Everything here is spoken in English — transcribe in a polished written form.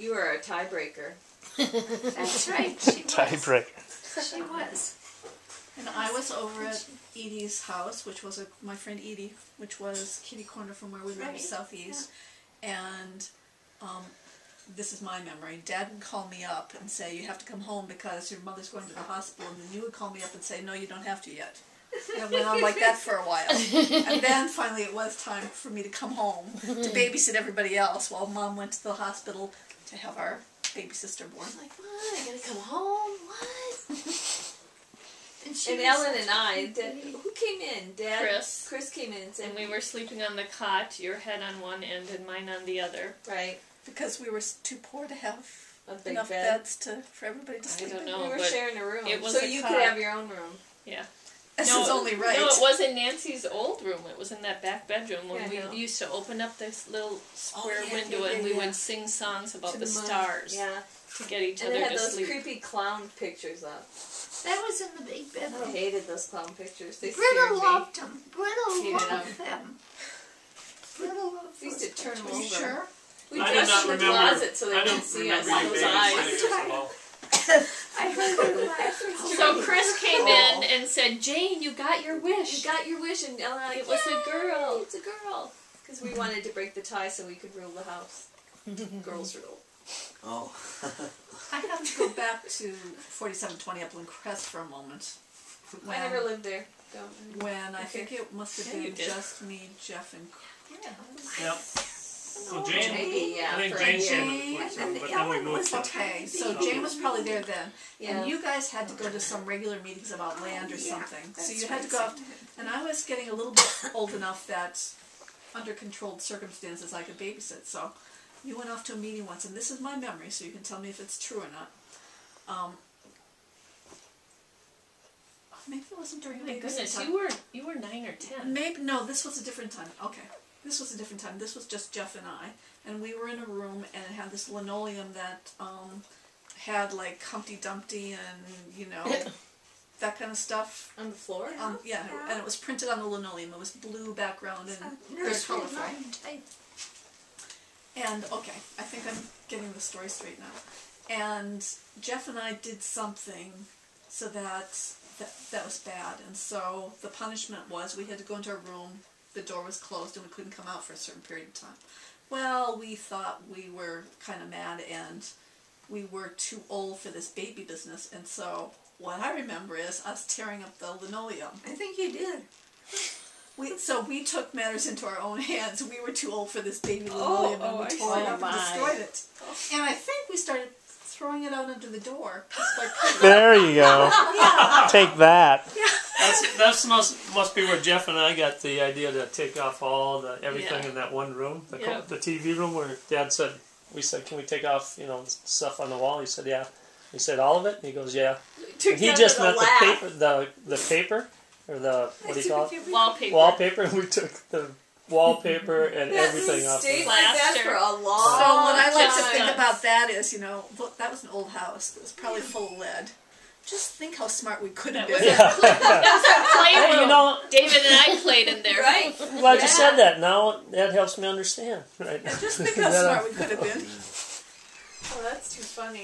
You were a tiebreaker. That's right. She was. Tiebreaker. She was. And I was over at Edie's house, which was my friend Edie, which was kitty corner from where we live, southeast. Yeah. And this is my memory. Dad would call me up and say, "You have to come home because your mother's going to the hospital." And then you would call me up and say, "No, you don't have to yet." And it went on like that for a while. And then finally it was time for me to come home to babysit everybody else while Mom went to the hospital to have our baby sister born. Like, what? I gotta come home? What? And Ellen and I, who came in? Dad? Chris came in and said, and we were sleeping on the cot, your head on one end and mine on the other. Right. Because we were too poor to have enough beds for everybody to sleep in. I don't know. We were sharing a room, it was so you could have your own room. Yeah. This is only right. No, it was in Nancy's old room. It was in that back bedroom when yeah, we used to open up this little square window and we would sing songs about the stars. Yeah. To get each other to sleep. And to it had those sleep. creepy clown pictures up. That was in the big bedroom. I hated those clown pictures. They Britta scared loved me. them. Britta loved them. Britta loved We used to turn them over. You sure? We dressed in the closet so they didn't see us. Those eyes. I heard her laughing. So Chris came in and said, "Jane, you got your wish. You got your wish," and Ellen, like, it was a girl. It's a girl. Because we wanted to break the tie so we could rule the house. Girls rule. Oh. I have to go back to 4720 Upland Crest for a moment. I never lived there. When I think it must have been just me, Jeff, and Yep. So Jane, yeah, I think Jane came before too, but then we moved. okay, so Jane was probably there then. Yeah. And you guys had to go to some regular meetings about land or something. So you had to go out, and I was getting a little bit old enough that under controlled circumstances I could babysit. So you went off to a meeting once, and this is my memory, so you can tell me if it's true or not. Maybe it wasn't during Oh my babysitting goodness, time. you were 9 or 10. Maybe no, this was a different time. Okay. This was a different time. This was just Jeff and I. And we were in a room and it had this linoleum that had like Humpty Dumpty and, you know, that kind of stuff. On the floor? Yeah, and it was printed on the linoleum. It was blue background and very colorful. And, okay, I think I'm getting the story straight now. And Jeff and I did something so that was bad. And so the punishment was we had to go into a room. The door was closed and we couldn't come out for a certain period of time. Well, we thought we were kind of mad and we were too old for this baby business. And so what I remember is us tearing up the linoleum. I think you did. So we took matters into our own hands. We were too old for this baby linoleum and we tore it up and destroyed it. And I think we started throwing it out under the door. There you go. Yeah. Take that. Yeah. That's must be where Jeff and I got the idea to take off all the everything in that one room, the TV room where Dad said, we said, "Can we take off, you know, stuff on the wall?" He said, "Yeah." He said, "All of it?" And he goes, "Yeah." And he just meant the paper, or the what do you call it? Wallpaper. Wallpaper. And we took the wallpaper and everything off. Stayed like that for a long So what I like to time. think about that is, you know, look, that was an old house. It was probably full of lead. Just think how smart we could have been. That was our playroom. Hey, you know, David and I played in there. Right? I'm glad you said that. Now that helps me understand. Right? Just think how smart we could have been. Oh, that's too funny.